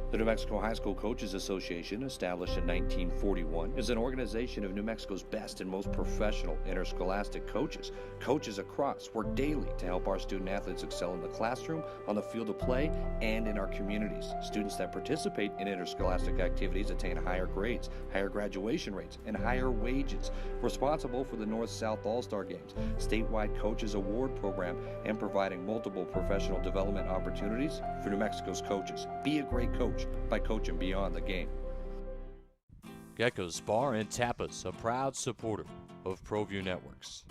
The New Mexico High School Coaches Association, established in 1941, is an organization of New Mexico's best and most professional interscholastic coaches. Coaches across work daily to help our student athletes excel in the classroom, on the field of play, and in our communities. Students that participate in interscholastic activities attain higher grades, higher graduation rates, and higher wages. Responsible for the North-South All-Star Games, statewide Coaches Award Program, and providing multiple professional development opportunities for New Mexico's coaches. Be a great coach by coaching beyond the game. Gecko's Bar and Tapas, a proud supporter of ProView Networks.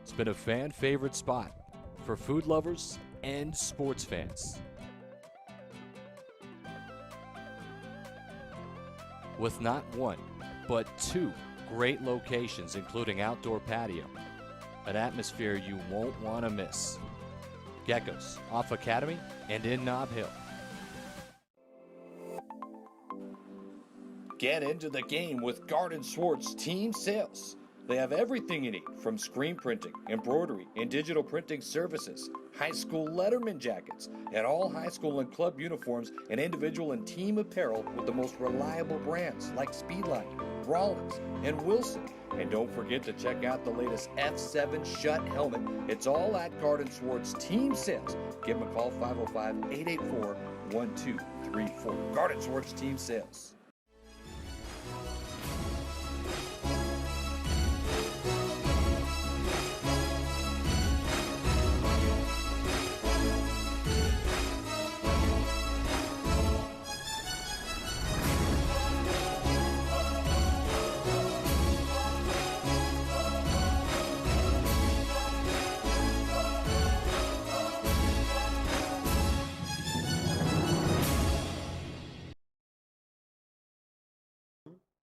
It's been a fan favorite spot for food lovers and sports fans. With not one, but two great locations, including outdoor patio, an atmosphere you won't want to miss. Gecko's, off Academy and in Nob Hill. Get into the game with Garden Swartz Team Sales. They have everything you need, from screen printing, embroidery, and digital printing services, high school letterman jackets, and all high school and club uniforms, and individual and team apparel with the most reliable brands like Speedline, Rollins, and Wilson. And don't forget to check out the latest F7 Shut helmet. It's all at Garden Swartz Team Sales. Give them a call, 505-884-1234. Garden Swartz Team Sales.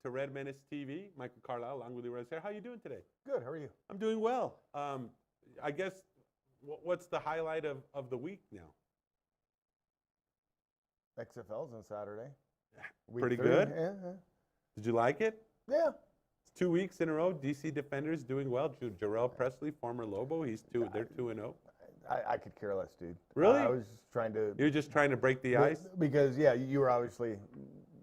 To Red Menace TV, Michael Carlisle, along with you, Rose here. How are you doing today? Good. How are you? I'm doing well. I guess, what's the highlight of the week now? XFL's on Saturday. Pretty 3. good? Yeah. Did you like it? Yeah. It's 2 weeks in a row. DC Defenders doing well. Jarrell Presley, former Lobo, they're 2-0. I could care less, dude. Really? I was just trying to. You're just trying to break the ice? Because, yeah, you were obviously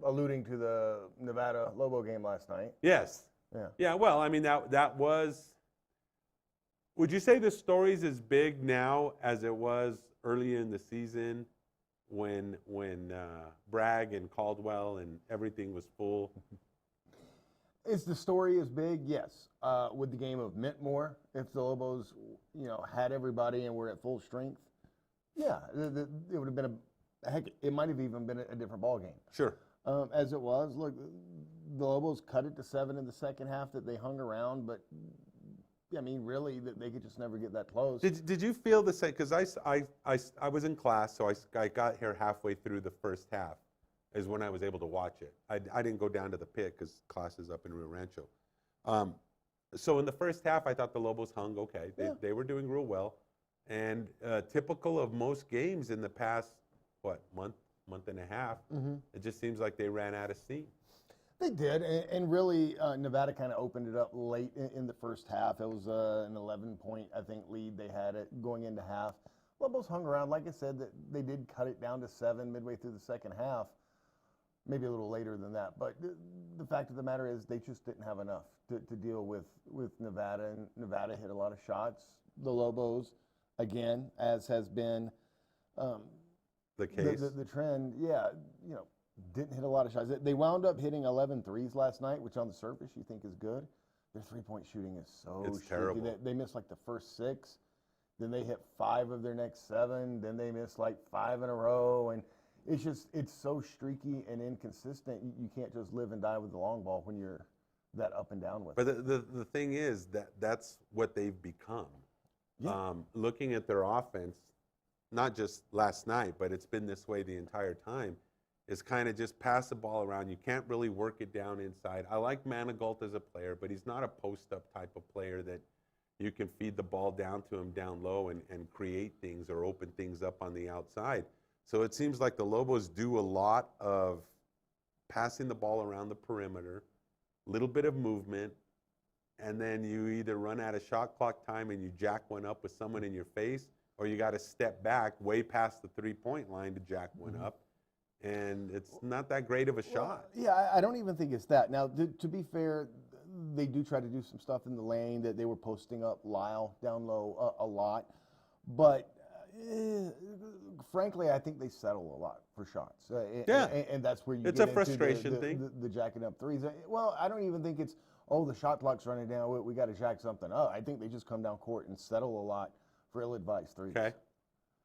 alluding to the Nevada Lobo game last night. Yes. Yeah. Yeah, well, I mean, that was, would you say the story's as big now as it was early in the season when Bragg and Caldwell and everything was full? Is the story as big? Yes. Would the game have meant more if the Lobos, had everybody and were at full strength? Yeah, it would have been it might have even been a different ball game. Sure. As it was, look, the Lobos cut it to 7 in the second half. That they hung around, but I mean, really, that they could just never get that close. Did you feel the same? Because I was in class, so I got here halfway through the first half, is when I was able to watch it. I didn't go down to the pit because class is up in Rio Rancho. So in the first half, I thought the Lobos hung okay. They were doing real well, and typical of most games in the past, month and a half, it just seems like they ran out of steam. They did, and really, Nevada kind of opened it up late in the first half. It was an 11-point, I think, lead they had it going into half. Lobos hung around. Like I said, that they did cut it down to 7 midway through the second half, maybe a little later than that. But the fact of the matter is they just didn't have enough to deal with Nevada, and Nevada hit a lot of shots. The Lobos, again, as has been The case. The trend, didn't hit a lot of shots. They wound up hitting 11 threes last night, which on the surface you think is good. Their three-point shooting is so It's shaky. terrible. They missed like the first 6, then they hit 5 of their next 7, then they missed like 5 in a row, and it's so streaky and inconsistent. You can't just live and die with the long ball when you're that up and down with it. But the thing is that's what they've become. Yeah. Looking at their offense, not just last night, but it's been this way the entire time, is kind of just pass the ball around. You can't really work it down inside. I like Manigault as a player, but he's not a post-up type of player that you can feed the ball down to him down low and create things or open things up on the outside. So it seems like the Lobos do a lot of passing the ball around the perimeter, a little bit of movement, and then you either run out of shot clock time and you jack one up with someone in your face, or you got to step back way past the three-point line to jack one up. And it's not that great of a shot. Yeah, I don't even think it's that. Now, to be fair, they do try to do some stuff in the lane that they were posting up Lyle down low a lot. But frankly, I think they settle a lot for shots. And that's where you it's get a frustration thing. The jacking up threes. Well, I don't even think it's, oh, the shot clock's running down, we got to jack something up. I think they just come down court and settle a lot for ill-advised threes. Okay.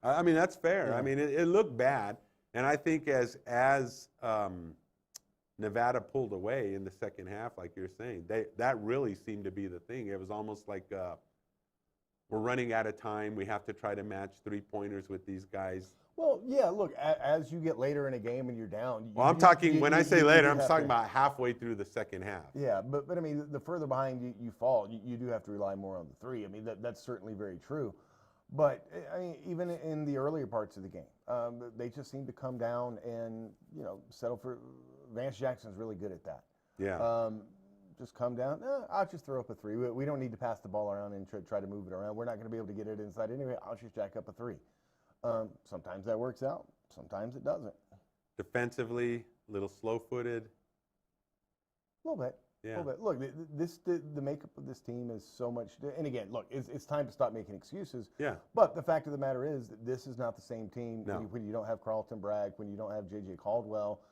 I mean, that's fair. Yeah. I mean, it looked bad. And I think as Nevada pulled away in the second half, like you're saying, that really seemed to be the thing. It was almost like we're running out of time. We have to try to match three-pointers with these guys. Well, yeah, look, as you get later in a game and you're down. Well, I'm talking, when I say later, I'm talking about halfway through the second half. Yeah, but I mean, the further behind you fall, you do have to rely more on the three. I mean, that's certainly very true. But, I mean, even in the earlier parts of the game, they just seem to come down and, settle for – Vance Jackson's really good at that. Yeah. Just come down, I'll just throw up a three. We don't need to pass the ball around and try to move it around. We're not going to be able to get it inside anyway. I'll just jack up a three. Sometimes that works out. Sometimes it doesn't. Defensively, a little slow-footed. A little bit. Yeah. Look, the makeup of this team is so much. And again, look, it's time to stop making excuses. Yeah. But the fact of the matter is that this is not the same team No. when you don't have Carlton Bragg, when you don't have J.J. Caldwell.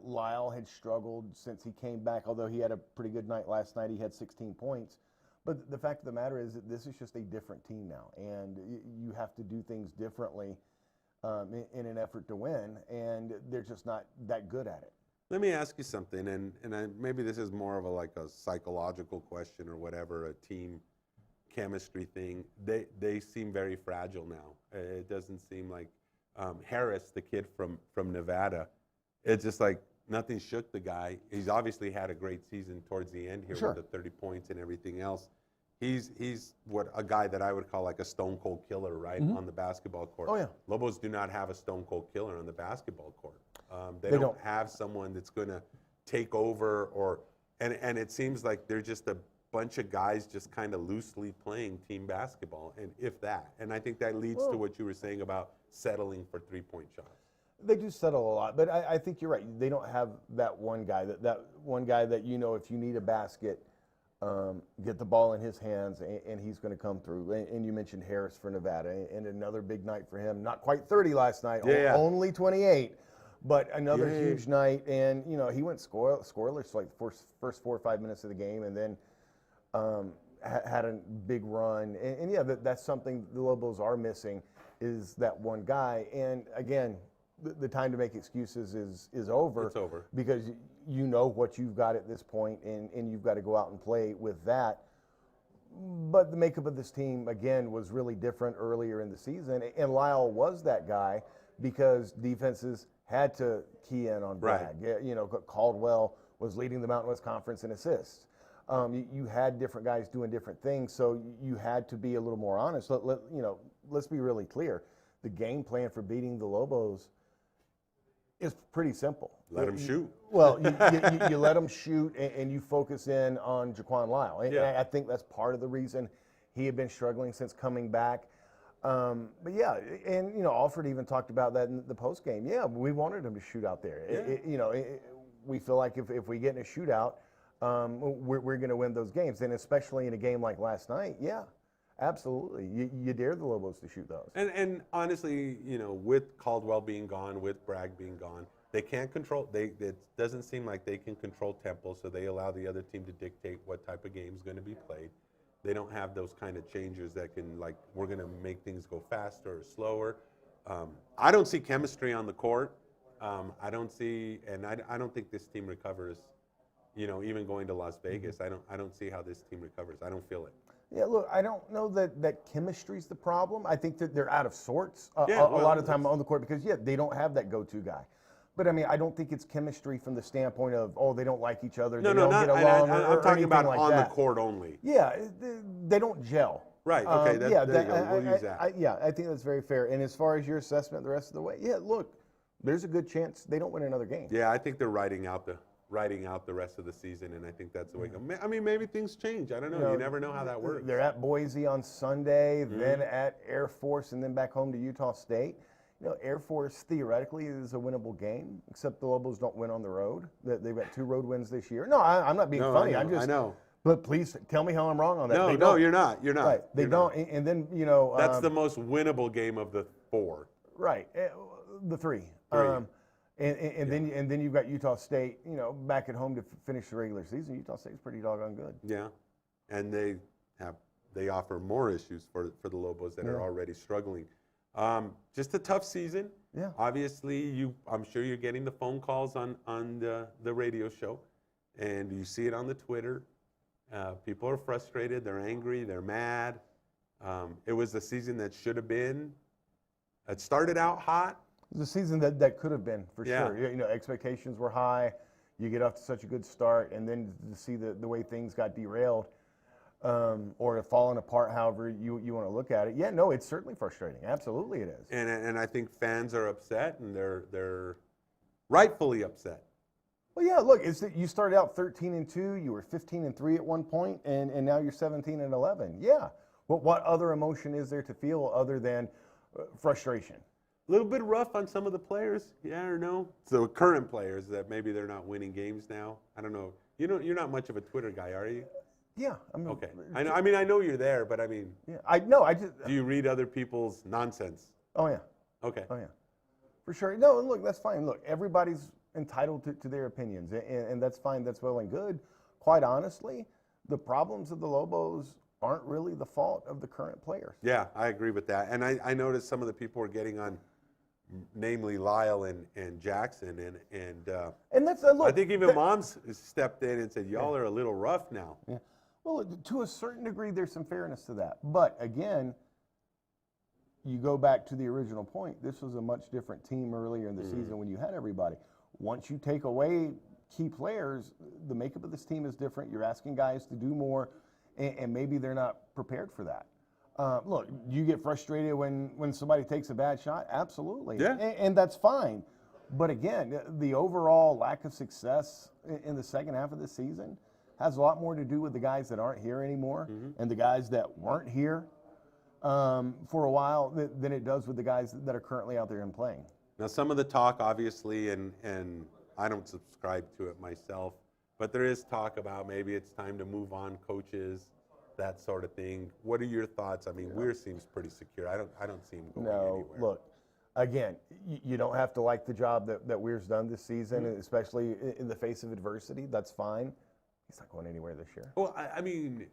Lyle had struggled since he came back, although he had a pretty good night last night. He had 16 points. But the fact of the matter is that this is just a different team now, and you have to do things differently in an effort to win, and they're just not that good at it. Let me ask you something, and maybe this is more of a psychological question or whatever, a team chemistry thing. They seem very fragile now. It doesn't seem like Harris, the kid from Nevada, it's just like nothing shook the guy. He's obviously had a great season towards the end here Sure. with the 30 points and everything else. He's what a guy that I would call like a stone cold killer, right, on the basketball court. Oh, yeah. Lobos do not have a stone cold killer on the basketball court. They They don't don't. have someone that's going to take over and it seems like they're just a bunch of guys just kind of loosely playing team basketball, and if that. And I think that leads to what you were saying about settling for three-point shots. They do settle a lot, but I think you're right. They don't have that one guy that one guy that if you need a basket, get the ball in his hands and he's going to come through. And you mentioned Harris for Nevada, and another big night for him. Not quite 30 last night, only 28, but another huge night. And he went scoreless like the first 4 or 5 minutes of the game, and then had a big run. And yeah, that's something the Lobos are missing, is that one guy. And again, the time to make excuses is over. It's over. Because you know what you've got at this point, and you've got to go out and play with that. But the makeup of this team, again, was really different earlier in the season. And Lyle was that guy because defenses had to key in on Bragg. Right. Caldwell was leading the Mountain West Conference in assists. You had different guys doing different things, so you had to be a little more honest. Let's be really clear. The game plan for beating the Lobos is pretty simple. Let them shoot. Well, you let them shoot, and you focus in on Jaquan Lyle. And I think that's part of the reason he had been struggling since coming back. But yeah, and Alfred even talked about that in the post game. Yeah, we wanted him to shoot out there. We feel like if we get in a shootout, we're going to win those games, and especially in a game like last night. Yeah, absolutely. You dare the Lobos to shoot those. And honestly, with Caldwell being gone, with Bragg being gone, they can't control. It doesn't seem like they can control tempo, so they allow the other team to dictate what type of game is going to be played. They don't have those kind of changers that can, like, we're going to make things go faster or slower. I don't see chemistry on the court. I don't see, and I don't think this team recovers. Even going to Las Vegas, I don't see how this team recovers. I don't feel it. Yeah, look, I don't know that chemistry's the problem. I think that they're out of sorts a well, lot of time on the court because, they don't have that go-to guy. But, I mean, I don't think it's chemistry from the standpoint of, they don't like each other, they don't get along, I'm talking about like on that. the court only. Yeah, they don't gel. Right, okay, there you go. We'll use that. I think that's very fair. And as far as your assessment the rest of the way, look, there's a good chance they don't win another game. Yeah, I think they're riding out riding out the rest of the season, and I think that's the way. I mean, maybe things change. I don't know. You know, You never know how that works. They're at Boise on Sunday, then at Air Force, and then back home to Utah State. You know, Air Force theoretically is a winnable game, except the Lobos don't win on the road. They've got 2 road wins this year. No, I'm not being funny. I know. But please tell me how I'm wrong on that. No, you're not. You're not. Right. They You're don't. not. And then, you know. That's the most winnable game of the 4. Right. The 3. And then you've got Utah State, you know, back at home to finish the regular season. Utah State's pretty doggone good. Yeah, and they offer more issues for the Lobos that are already struggling. Just a tough season. Yeah. Obviously, I'm sure you're getting the phone calls on the radio show, and you see it on the Twitter. People are frustrated. They're angry. They're mad. It was a season that should have been. It started out hot. It was a season that could have been, for sure. You know, expectations were high. You get off to such a good start, and then to see the way things got derailed or have fallen apart, however you want to look at it. Yeah, no, it's certainly frustrating. Absolutely it is. And I think fans are upset, and they're rightfully upset. Well, yeah, look, you started out 13-2. You were 15-3 at one point, and now you're 17-11. Yeah. Well, what other emotion is there to feel other than frustration? A little bit rough on some of the players, yeah or no? So current players that maybe they're not winning games now. I don't know. You're not much of a Twitter guy, are you? Yeah, I'm okay. I know. I mean, I know you're there, but I mean, yeah, I just. Do you read other people's nonsense? Oh yeah. Okay. Oh yeah, for sure. No, look, that's fine. Look, everybody's entitled to their opinions, and that's fine. That's well and good. Quite honestly, the problems of the Lobos aren't really the fault of the current players. Yeah, I agree with that. And I noticed some of the people were getting on, namely Lyle and Jackson, and that's look. I think even Moms stepped in and said, "Y'all are a little rough now." Yeah. Well, to a certain degree, there's some fairness to that. But again, you go back to the original point. This was a much different team earlier in the season when you had everybody. Once you take away key players, the makeup of this team is different. You're asking guys to do more, and maybe they're not prepared for that. Look, you get frustrated when somebody takes a bad shot? Absolutely. Yeah. And that's fine. But again, the overall lack of success in the second half of the season has a lot more to do with the guys that aren't here anymore and the guys that weren't here for a while than it does with the guys that are currently out there and playing. Now, some of the talk, obviously, and I don't subscribe to it myself, but there is talk about maybe it's time to move on coaches, that sort of thing. What are your thoughts? I mean, Weir seems pretty secure. I don't see him going anywhere. Look, again, you don't have to like the job that Weir's done this season, especially in the face of adversity. That's fine. He's not going anywhere this year. Well, I mean,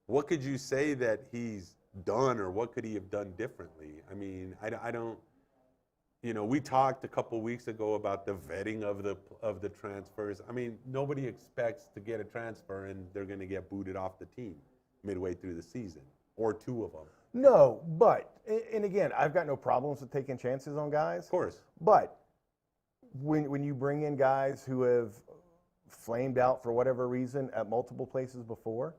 what could you say that he's done, or what could he have done differently? I mean, I don't. You know, we talked a couple weeks ago about the vetting of the transfers. I mean, nobody expects to get a transfer and they're going to get booted off the team midway through the season, or 2 of them. No, but, and again, I've got no problems with taking chances on guys. Of course. But when you bring in guys who have flamed out for whatever reason at multiple places before,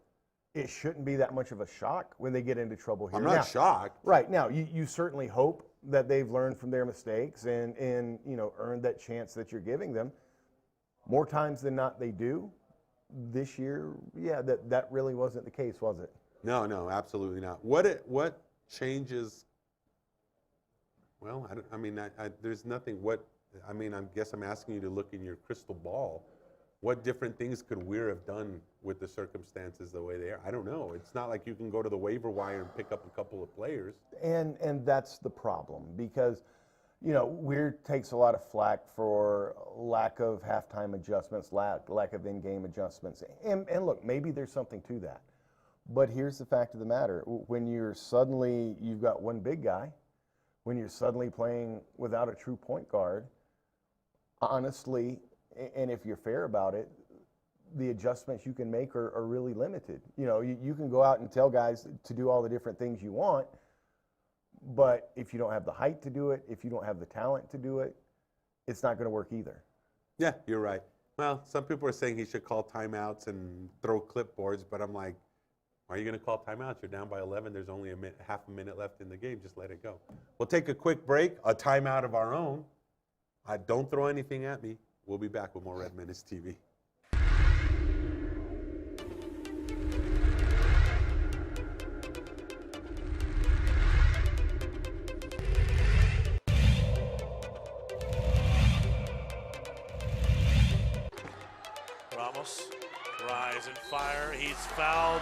it shouldn't be that much of a shock when they get into trouble here. I'm not shocked. Right. Now, you certainly hope that they've learned from their mistakes and earned that chance that you're giving them. More times than not, they do. This year, yeah, that really wasn't the case, was it? No, absolutely not. What changes? Well, I mean, there's nothing. I guess I'm asking you to look in your crystal ball. What different things could Weir have done with the circumstances the way they are? I don't know. It's not like you can go to the waiver wire and pick up a couple of players. And that's the problem, because, Weir takes a lot of flack for lack of halftime adjustments, lack of in-game adjustments. And look, maybe there's something to that. But here's the fact of the matter. When you've got one big guy, when you're suddenly playing without a true point guard, honestly, and if you're fair about it, the adjustments you can make are really limited. You can go out and tell guys to do all the different things you want, but if you don't have the height to do it, if you don't have the talent to do it, it's not going to work either. Yeah, you're right. Well, some people are saying he should call timeouts and throw clipboards, but I'm like, why are you going to call timeouts? You're down by 11. There's only half a minute left in the game. Just let it go. We'll take a quick break, a timeout of our own. Don't throw anything at me. We'll be back with more Red Menace TV. Ramos, rise and fire. He's fouled.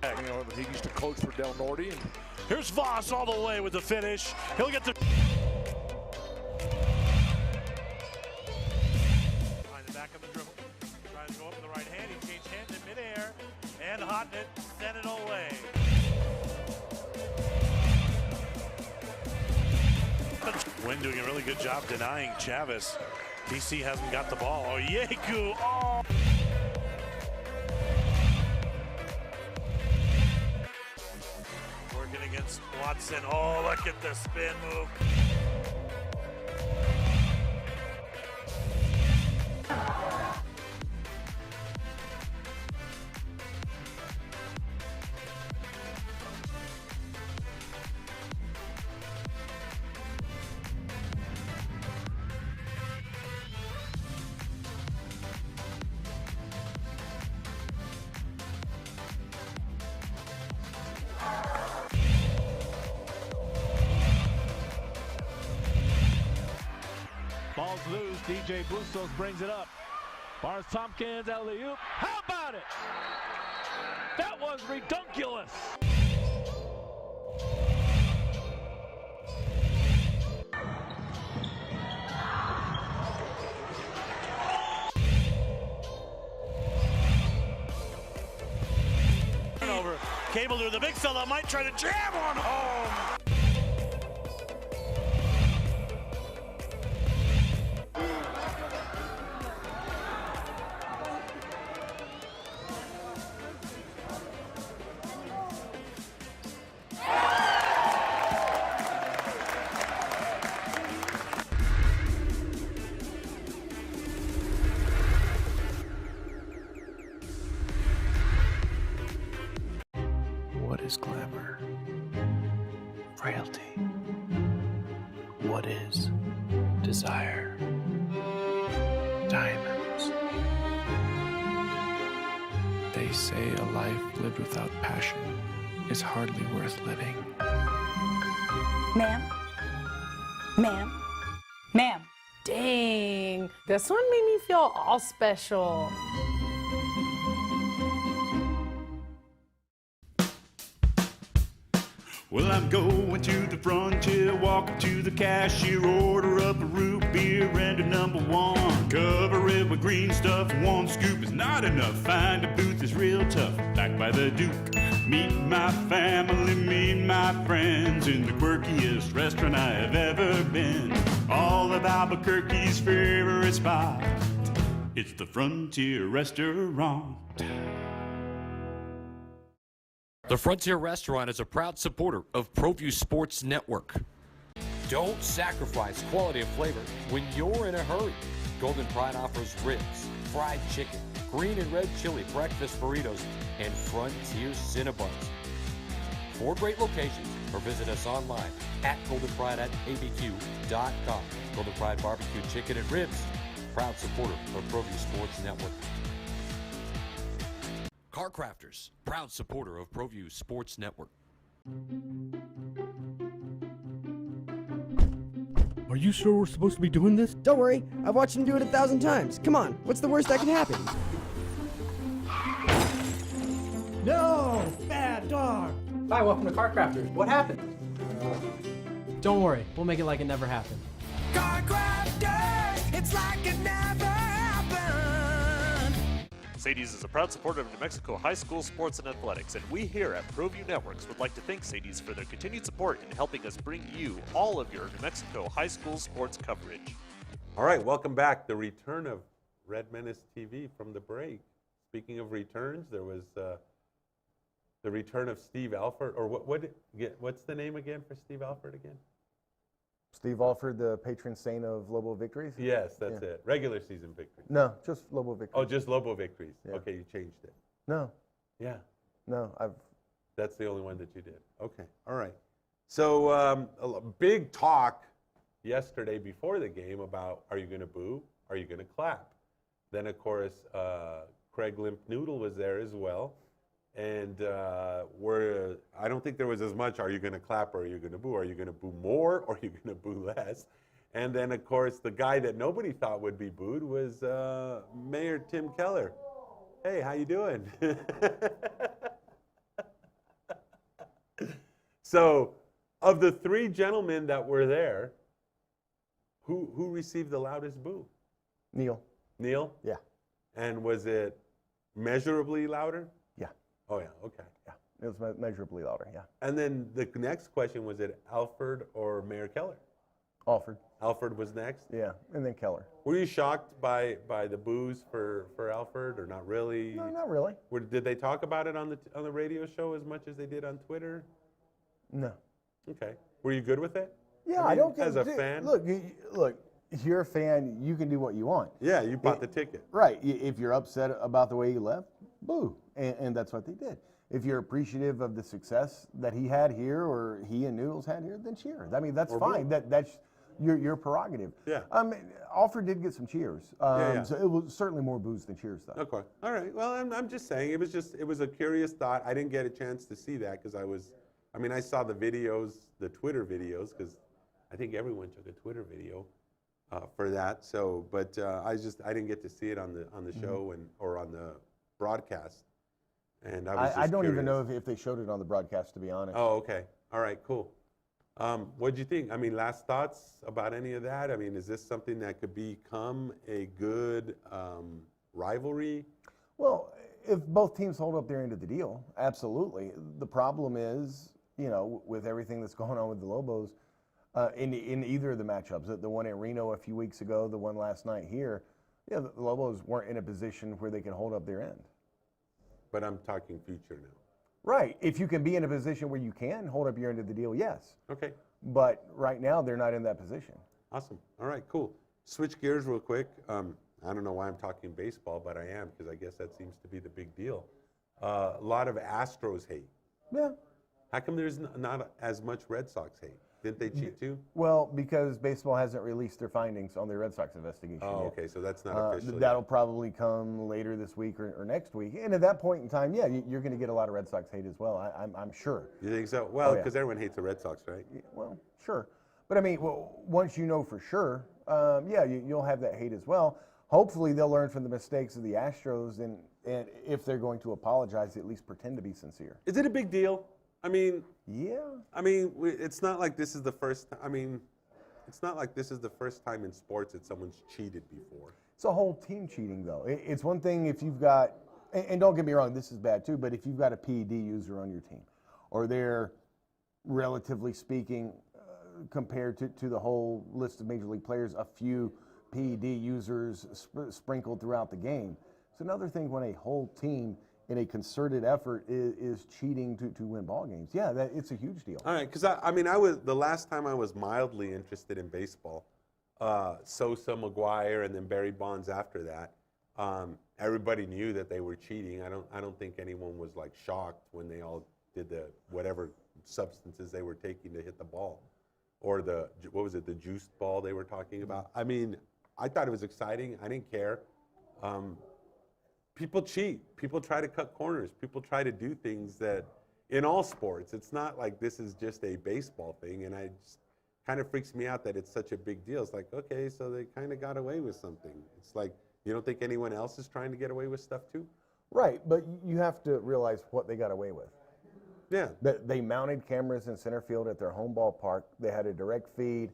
You know, he used to coach for Del Norte. And Here's Voss all the way with the finish. He'll get the... Behind the back of the dribble. Tries to go up with the right hand. He changed hands in midair. And Hotman sent it away. Wynn doing a really good job denying Chavez. DC hasn't got the ball. Oh, Yeku. Oh! Working against Watson. Oh, look at the spin move. Ball's loose. DJ Bustos brings it up. Barnes Tompkins, alley-oop. How about it? That was redunculous. Turnover. Cable to the big fella might try to jam on home. What is glamour? Frailty. What is desire? Diamonds. They say a life lived without passion is hardly worth living. Ma'am? Ma'am? Ma'am? Dang, this one made me feel all special. Well, I'm going to the frontier, walking to the cashier, order up a root beer and a number one. Cover it with green stuff, one scoop is not enough. Find a booth is real tough, back by the Duke. Meet my family, meet my friends in the quirkiest restaurant I have ever been. All of Albuquerque's favorite spot, it's the Frontier Restaurant. The Frontier Restaurant is a proud supporter of ProView Sports Network. Don't sacrifice quality and flavor when you're in a hurry. Golden Pride offers ribs, fried chicken, green and red chili breakfast burritos, and Frontier Cinnabons. 4 great locations, or visit us online at goldenpride@abq.com. Golden Pride Barbecue Chicken and Ribs, proud supporter of ProView Sports Network. Car Crafters, proud supporter of ProView Sports Network. Are you sure we're supposed to be doing this? Don't worry, I've watched him do it 1,000 times. Come on, what's the worst that can happen? No! Bad dog! Hi, welcome to Car Crafters. What happened? Don't worry, we'll make it like it never happened. Car Crafters, it's like it never happened. Sadie's is a proud supporter of New Mexico high school sports and athletics, and we here at ProView Networks would like to thank Sadie's for their continued support in helping us bring you all of your New Mexico high school sports coverage. All right, welcome back. The return of Red Menace TV from the break. Speaking of returns, there was the return of Steve Alford, or what's the name again for Steve Alford again? Steve Alford, the patron saint of Lobo victories? Yes, that's it. Regular season victories. No, just Lobo victories. Oh, just Lobo victories. Yeah. Okay, you changed it. No. Yeah. No, That's the only one that you did. Okay, all right. So a big talk yesterday before the game about, are you going to boo? Are you going to clap? Then, of course, Craig Limp Noodle was there as well. And I don't think there was as much, are you going to clap or are you going to boo? Are you going to boo more or are you going to boo less? And then, of course, the guy that nobody thought would be booed was Mayor Tim Keller. Hey, how you doing? So, of the three gentlemen that were there, who received the loudest boo? Neil. Neil? Yeah. And was it measurably louder? Yeah. Oh, yeah, okay. Yeah, it was measurably louder, yeah. And then the next question, was it Alford or Mayor Keller? Alford. Alford was next? Yeah, and then Keller. Were you shocked by the boos for Alford, or not really? No, not really. Did they talk about it on the radio show as much as they did on Twitter? No. Okay. Were you good with it? Yeah, I I don't as a fan. Look, if you're a fan, you can do what you want. Yeah, you bought the ticket. Right. If you're upset about the way he left, boo. And that's what they did. If you're appreciative of the success that he had here or he and Noodles had here, then cheer. I mean, that's Or fine. boo. That's your prerogative. Yeah. Alfred did get some cheers. Yeah. So it was certainly more boos than cheers, though. Okay. All right. Well, I'm just saying it was a curious thought. I didn't get a chance to see that because I saw the videos, the Twitter videos, because I think everyone took a Twitter video for that. So, but I didn't get to see it on the show or on the broadcast. And I don't even know if they showed it on the broadcast, to be honest. Oh, okay. All right. Cool. What'd you think? I mean, last thoughts about any of that? I mean, is this something that could become a good rivalry? Well, if both teams hold up their end of the deal, absolutely. The problem is, with everything that's going on with the Lobos, in either of the matchups, the one at Reno a few weeks ago, the one last night here, the Lobos weren't in a position where they could hold up their end. But I'm talking future now. Right. If you can be in a position where you can hold up your end of the deal, yes. Okay. But right now, they're not in that position. Awesome. All right, cool. Switch gears real quick. I don't know why I'm talking baseball, but I am, because I guess that seems to be the big deal. A lot of Astros hate. Yeah. How come there's not as much Red Sox hate? Didn't they cheat too? Well, because baseball hasn't released their findings on their Red Sox investigation Oh, yet. okay, so that's not official. That'll probably come later this week or next week. And at that point in time, yeah, you're going to get a lot of Red Sox hate as well, I'm sure. You think so? Well, because everyone hates the Red Sox, right? Well, sure. But I mean, once you know for sure, you'll have that hate as well. Hopefully they'll learn from the mistakes of the Astros, and if they're going to apologize, at least pretend to be sincere. Is it a big deal? I mean, yeah. I mean, it's not like this is the first. I mean, it's not like this is the first time in sports that someone's cheated before. It's a whole team cheating, though. It's one thing if you've got, and don't get me wrong, this is bad too. But if you've got a PED user on your team, or they're relatively speaking, compared to the whole list of major league players, a few PED users sprinkled throughout the game. It's another thing when a whole team in a concerted effort is cheating to win ball games. Yeah, it's a huge deal. All right, because I was the last time I was mildly interested in baseball, Sosa, McGuire, and then Barry Bonds after that. Everybody knew that they were cheating. I don't think anyone was like shocked when they all did the whatever substances they were taking to hit the ball, or the juiced ball they were talking about. I mean, I thought it was exciting. I didn't care. People cheat. People try to cut corners. People try to do things that, in all sports, it's not like this is just a baseball thing. And it kind of freaks me out that it's such a big deal. It's like, okay, so they kind of got away with something. It's like, you don't think anyone else is trying to get away with stuff too? Right, but you have to realize what they got away with. Yeah. They mounted cameras in center field at their home ballpark. They had a direct feed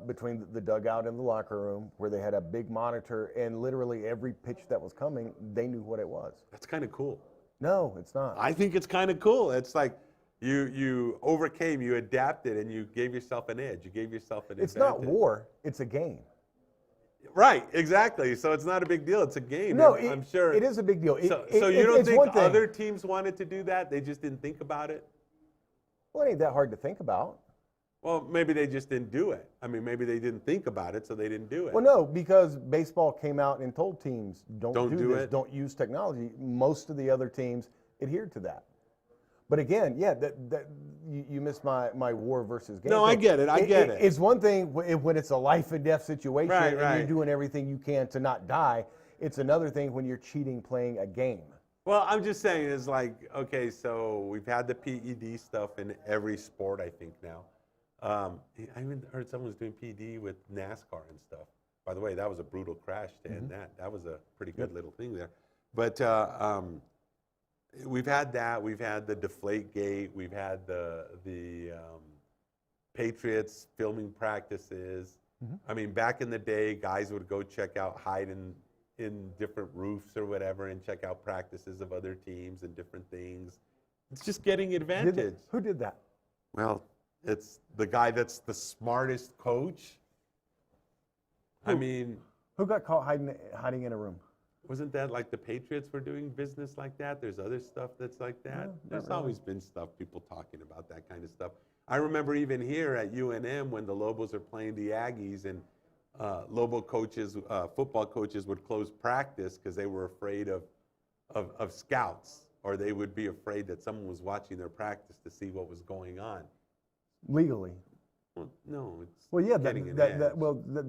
between the dugout and the locker room, where they had a big monitor, and literally every pitch that was coming, they knew what it was. That's kind of cool. No, it's not. I think it's kind of cool. It's like you overcame, you adapted, and you gave yourself an edge. You gave yourself an It's advantage. not war. It's a game. Right, exactly. So it's not a big deal. It's a game. No, I'm sure. it is a big deal. So you don't think other teams wanted to do that? They just didn't think about it? Well, it ain't that hard to think about. Well, maybe they just didn't do it. I mean, maybe they didn't think about it, so they didn't do it. Well, no, because baseball came out and told teams, don't do this, it. don't use technology. Most of the other teams adhered to that. But again, yeah, you missed my war versus game. No, I get it. I get it. It's one thing when it's a life and death situation and Right. you're doing everything you can to not die. It's another thing when you're cheating playing a game. Well, I'm just saying, it's like, okay, so we've had the PED stuff in every sport, I think, now. I even heard someone was doing PED with NASCAR and stuff. By the way, that was a brutal crash to end that. That was a pretty good little thing there. But we've had that. We've had the Deflategate. We've had the Patriots filming practices. I mean, back in the day, guys would go hide in different roofs or whatever and check out practices of other teams and different things. It's just getting advantage. Who did that? Well, it's the guy that's the smartest coach. I mean, who got caught hiding in a room? Wasn't that like the Patriots were doing business like that? There's other stuff that's like that. There's always been stuff, people talking about that kind of stuff. I remember even here at UNM when the Lobos are playing the Aggies and Lobo coaches, football coaches would close practice because they were afraid of scouts, or they would be afraid that someone was watching their practice to see what was going on. Legally. Well, no, it's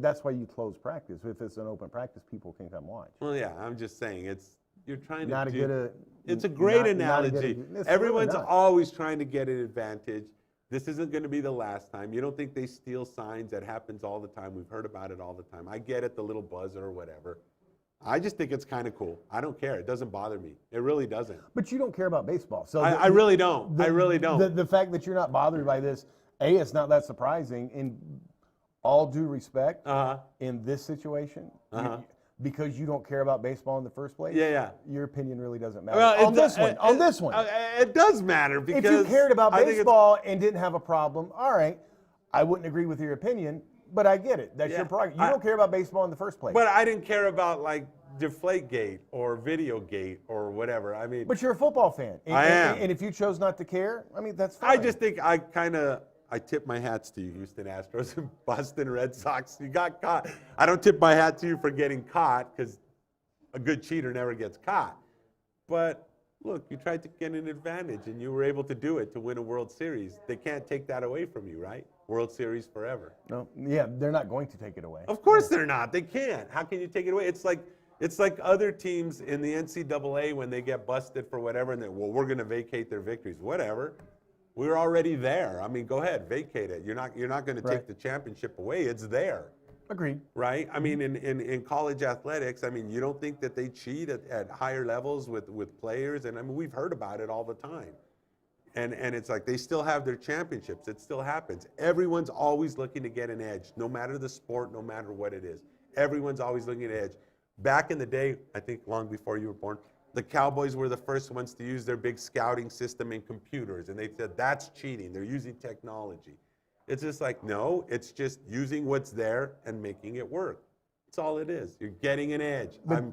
that's why you close practice. If it's an open practice, people can come watch. Well, yeah, I'm just saying you're trying not to do. It's a great analogy. Everyone's always trying to get an advantage. This isn't going to be the last time. You don't think they steal signs? That happens all the time. We've heard about it all the time. I get it, the little buzzer or whatever. I just think it's kind of cool. I don't care. It doesn't bother me. It really doesn't. But you don't care about baseball. So I really don't. I really don't. The fact that you're not bothered by this, it's not that surprising. In all due respect, in this situation, because you don't care about baseball in the first place, your opinion really doesn't matter. Well, on this one. It does matter because if you cared about baseball and didn't have a problem, all right, I wouldn't agree with your opinion, but I get it. That's your prerogative. You don't care about baseball in the first place. But I didn't care about like Deflategate or Videogate or whatever. I mean, but you're a football fan. I am. And if you chose not to care, I mean, that's fine. I just think I tip my hats to you, Houston Astros and Boston Red Sox. You got caught. I don't tip my hat to you for getting caught because a good cheater never gets caught. But look, you tried to get an advantage and you were able to do it to win a World Series. They can't take that away from you, right? World Series forever. No, yeah, they're not going to take it away. Of course they're not. They can't. How can you take it away? It's like other teams in the NCAA when they get busted for whatever and we're going to vacate their victories. Whatever. We're already there. I mean, go ahead, vacate it. You're not going to take the championship away. It's there. Agreed. Right? I mean, in college athletics, I mean, you don't think that they cheat at higher levels with players? And I mean, we've heard about it all the time. And it's like they still have their championships. It still happens. Everyone's always looking to get an edge, no matter the sport, no matter what it is. Everyone's always looking at an edge. Back in the day, I think long before you were born, the Cowboys were the first ones to use their big scouting system in computers, and they said that's cheating. They're using technology. It's just like, no, it's just using what's there and making it work. That's all it is. You're getting an edge. I'm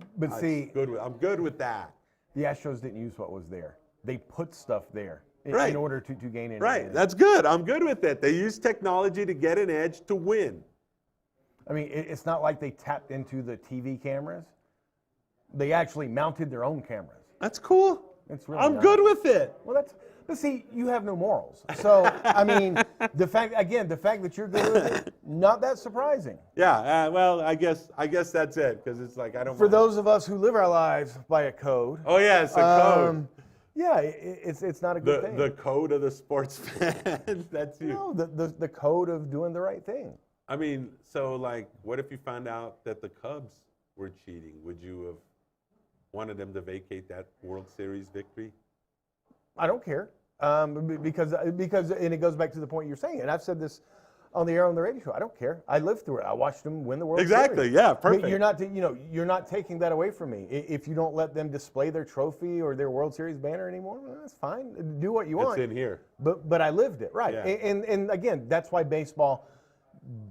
good with that. The Astros didn't use what was there. They put stuff there in order to gain an edge. Right, that's good. I'm good with it. They use technology to get an edge to win. I mean, it's not like they tapped into the TV cameras. They actually mounted their own cameras. That's cool. It's really I'm good with it. Well, but see, you have no morals. So, I mean, the fact that you're good with it, not that surprising. Yeah, well, I guess that's it, because it's like I don't. For those of us who live our lives by a code. Oh yeah, it's a code. Yeah, it's not a good thing. The code of the sports fan. That's you. No, the code of doing the right thing. I mean, so like, what if you found out that the Cubs were cheating? Would you have wanted them to vacate that World Series victory? I don't care, because and it goes back to the point you're saying, and I've said this on the air on the radio show. I don't care. I lived through it. I watched them win the World Series. Exactly. Yeah. Perfect. You're not taking that away from me. If you don't let them display their trophy or their World Series banner anymore, well, that's fine. Do what you want. It's in here. But I lived it, right? Yeah. And again, that's why baseball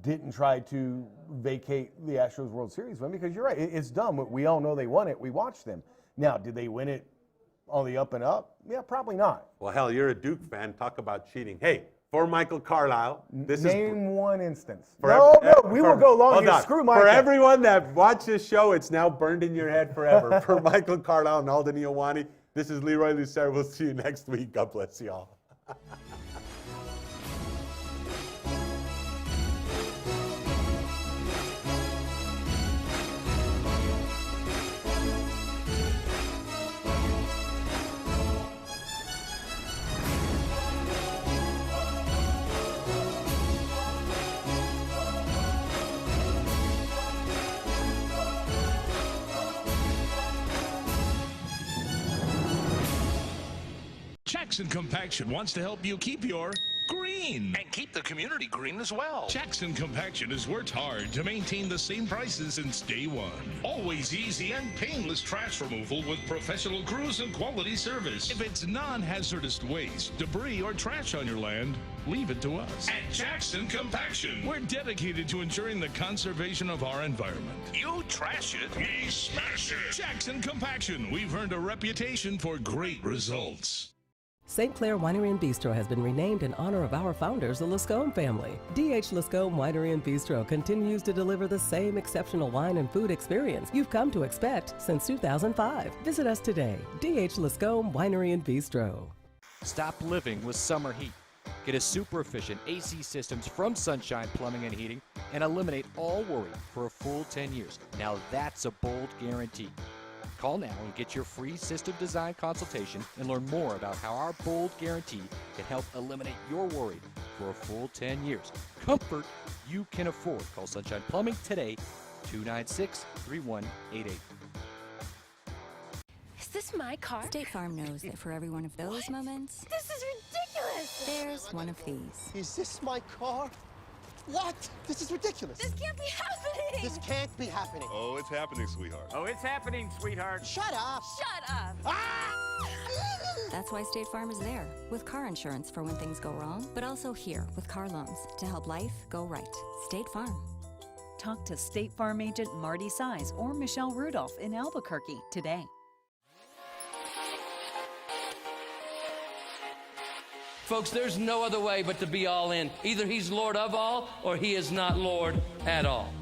didn't try to vacate the Astros World Series win, because you're right. It's dumb. We all know they won it. We watched them. Now, did they win it on the up and up? Yeah, probably not. Well, hell, you're a Duke fan. Talk about cheating. Hey, for Michael Carlisle, name one instance. We will go long. Screw Mike. For everyone that watched this show, it's now burned in your head forever. For Michael Carlisle and Alden Iowani, This is Leroy Lucero. We'll see you next week. God bless you all. Jackson Compaction wants to help you keep your green. And keep the community green as well. Jackson Compaction has worked hard to maintain the same prices since day one. Always easy and painless trash removal with professional crews and quality service. If it's non-hazardous waste, debris, or trash on your land, leave it to us. At Jackson Compaction, we're dedicated to ensuring the conservation of our environment. You trash it, we smash it. Jackson Compaction, we've earned a reputation for great results. St. Clair Winery and Bistro has been renamed in honor of our founders, the Lascombe family. D.H. Lascombe Winery and Bistro continues to deliver the same exceptional wine and food experience you've come to expect since 2005. Visit us today, D.H. Lascombe Winery and Bistro. Stop living with summer heat. Get a super efficient AC systems from Sunshine Plumbing and Heating and eliminate all worry for a full 10 years. Now that's a bold guarantee. Call now and get your free system design consultation and learn more about how our bold guarantee can help eliminate your worry for a full 10 years. Comfort you can afford. Call Sunshine Plumbing today, 296-3188. Is this my car? State Farm knows that for every one of those moments, This is ridiculous! there's one of these. Is this my car? What? This is ridiculous. This can't be happening! This can't be happening. Oh, it's happening, sweetheart. Oh, it's happening, sweetheart. Shut up! Shut up! Ah! That's why State Farm is there, with car insurance for when things go wrong, but also here with car loans to help life go right. State Farm. Talk to State Farm agent Marty Size or Michelle Rudolph in Albuquerque today. Folks, there's no other way but to be all in. Either he's Lord of all or he is not Lord at all.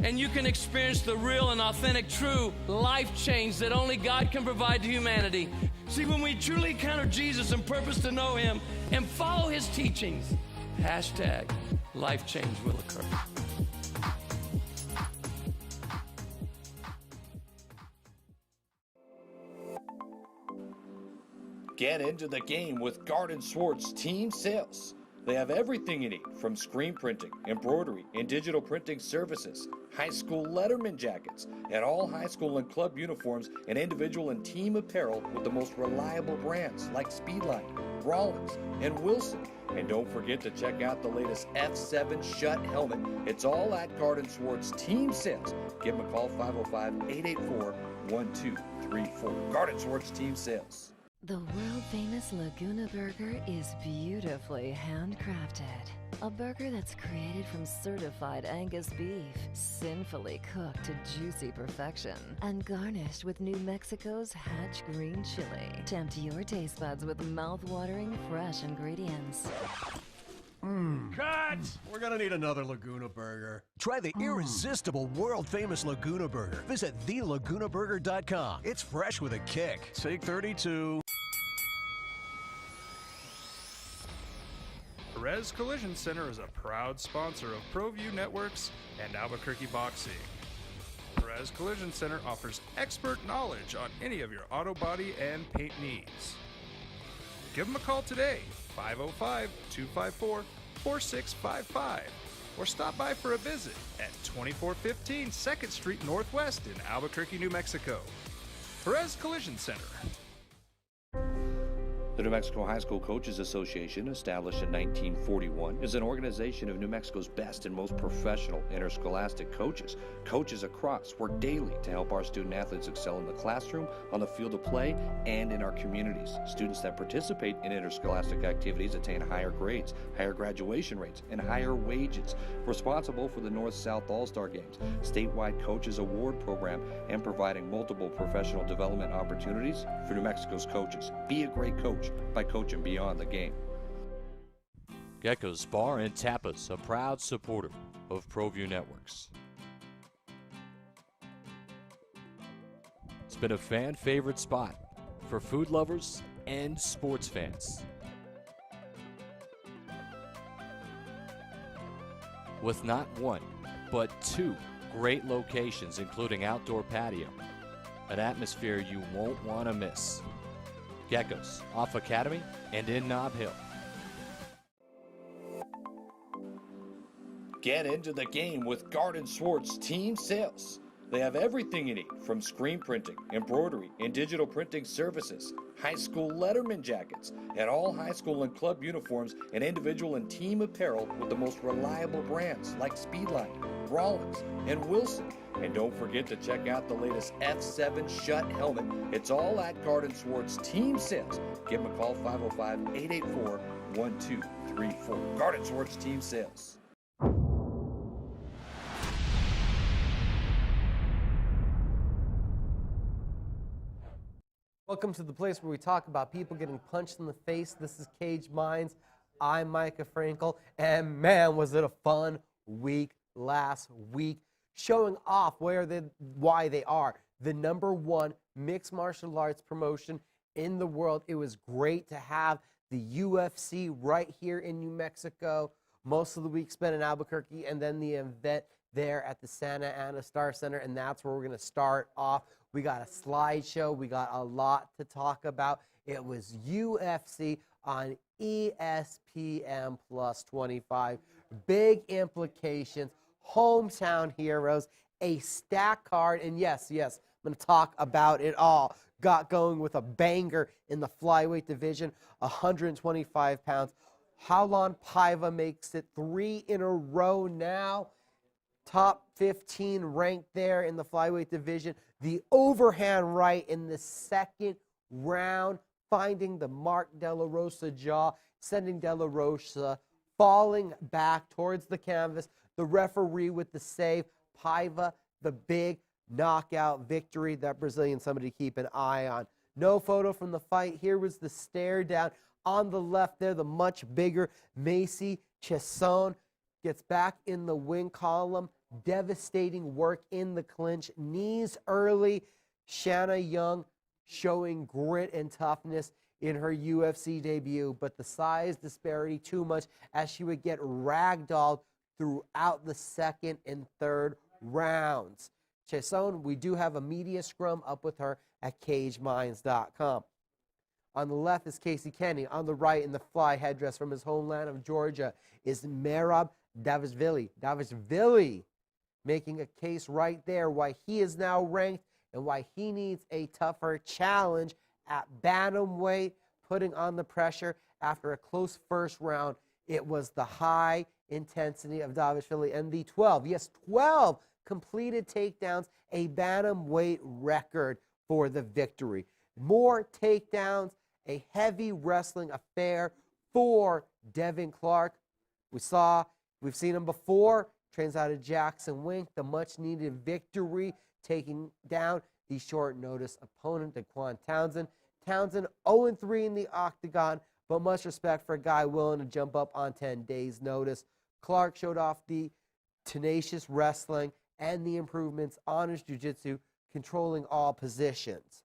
And you can experience the real and authentic, true life change that only God can provide to humanity. See, when we truly encounter Jesus and purpose to know him and follow his teachings, hashtag life change will occur. Get into the game with Garden Swartz Team Sales. They have everything you need, from screen printing, embroidery, and digital printing services, high school letterman jackets, and all high school and club uniforms and individual and team apparel with the most reliable brands like Speedline, Rollins, and Wilson. And don't forget to check out the latest F7 Shut helmet. It's all at Garden Swartz Team Sales. Give them a call, 505-884-1234. Garden Swartz Team Sales. The world-famous Laguna Burger is beautifully handcrafted. A burger that's created from certified Angus beef, sinfully cooked to juicy perfection, and garnished with New Mexico's Hatch green chili. Tempt your taste buds with mouth-watering fresh ingredients. Cut! We're gonna need another Laguna Burger. Try the irresistible, world-famous Laguna Burger. Visit thelagunaburger.com. It's fresh with a kick. Take 32. Perez Collision Center is a proud sponsor of ProView Networks and Albuquerque Boxing. Perez Collision Center offers expert knowledge on any of your auto body and paint needs. Give them a call today, 505-254-4655, or stop by for a visit at 2415 2nd Street Northwest in Albuquerque, New Mexico. Perez Collision Center. The New Mexico High School Coaches Association, established in 1941, is an organization of New Mexico's best and most professional interscholastic coaches. Coaches across work daily to help our student athletes excel in the classroom, on the field of play, and in our communities. Students that participate in interscholastic activities attain higher grades, higher graduation rates, and higher wages. Responsible for the North-South All-Star Games, statewide Coaches Award Program, and providing multiple professional development opportunities for New Mexico's coaches. Be a great coach by coaching beyond the game. Gecko's Bar and Tapas, a proud supporter of ProView Networks. It's been a fan favorite spot for food lovers and sports fans. With not one, but two great locations, including outdoor patio, an atmosphere you won't want to miss. Geckos, off Academy and in Nob Hill. Get into the game with Garden Swartz Team Sales. They have everything you need, from screen printing, embroidery, and digital printing services, high school letterman jackets, and all high school and club uniforms, and individual and team apparel with the most reliable brands like Speedline, Rollins, and Wilson. And don't forget to check out the latest F7 Shut helmet. It's all at Garden Swartz Team Sales. Give them a call, 505-884-1234. Garden Swartz Team Sales. Welcome to the place where we talk about people getting punched in the face. This is Cage Minds. I'm Micah Frankel, and man, was it a fun week last week, showing off why they are the #1 mixed martial arts promotion in the world. It was great to have the UFC right here in New Mexico. Most of the week spent in Albuquerque, and then the event there at the Santa Ana Star Center, and that's where we're going to start off. We got a slideshow. We got a lot to talk about. It was UFC on ESPN Plus 25. Big implications, hometown heroes, a stacked card, and yes, I'm going to talk about it all. Got going with a banger in the flyweight division, 125 pounds. Howlon Paiva makes it 3 in a row now. Top 15 ranked there in the flyweight division. The overhand right in the second round, finding the Mark De La Rosa jaw, sending De La Rosa falling back towards the canvas. The referee with the save. Paiva, the big knockout victory. That Brazilian, somebody to keep an eye on. No photo from the fight. Here was the stare down. On the left there, the much bigger Macy Chesson gets back in the win column. Devastating work in the clinch. Knees early. Shanna Young showing grit and toughness in her UFC debut, but the size disparity too much as she would get ragdolled throughout the second and third rounds. Chesson, we do have a media scrum up with her at CageMinds.com. On the left is Casey Kenny. On the right, in the fly headdress from his homeland of Georgia, is Merab Davishvili, making a case right there why he is now ranked and why he needs a tougher challenge at bantamweight, putting on the pressure after a close first round. It was the high intensity of Davishvili and the 12 completed takedowns, a bantamweight record for the victory. More takedowns, a heavy wrestling affair for Devin Clark. We've seen him before, trains out of Jackson Wink, the much-needed victory, taking down the short-notice opponent, Daquan Townsend. Townsend 0-3 in the octagon, but much respect for a guy willing to jump up on 10 days' notice. Clark showed off the tenacious wrestling and the improvements on his jiu-jitsu, controlling all positions.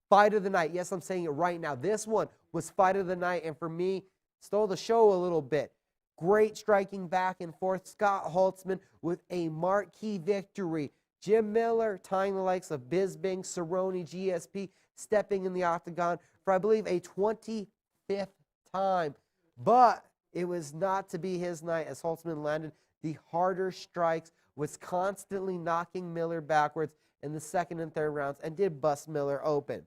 Fight of the night. Yes, I'm saying it right now. This one was fight of the night, and for me, stole the show a little bit. Great striking back and forth. Scott Holtzman with a marquee victory. Jim Miller tying the likes of Bisbing, Cerrone, GSP, stepping in the octagon for, I believe, a 25th time. But it was not to be his night as Holtzman landed the harder strikes, was constantly knocking Miller backwards in the second and third rounds and did bust Miller open.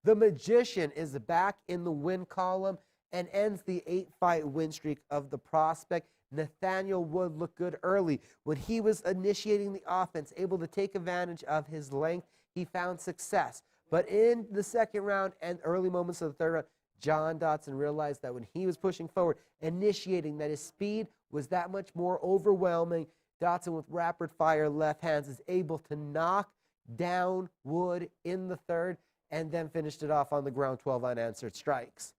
The Magician is back in the win column and ends the 8-fight win streak of the prospect. Nathaniel Wood looked good early. When he was initiating the offense, able to take advantage of his length, he found success. But in the second round and early moments of the third round, John Dodson realized that when he was pushing forward, initiating, that his speed was that much more overwhelming. Dodson, with rapid-fire left hands, is able to knock down Wood in the third and then finished it off on the ground, 12 unanswered strikes.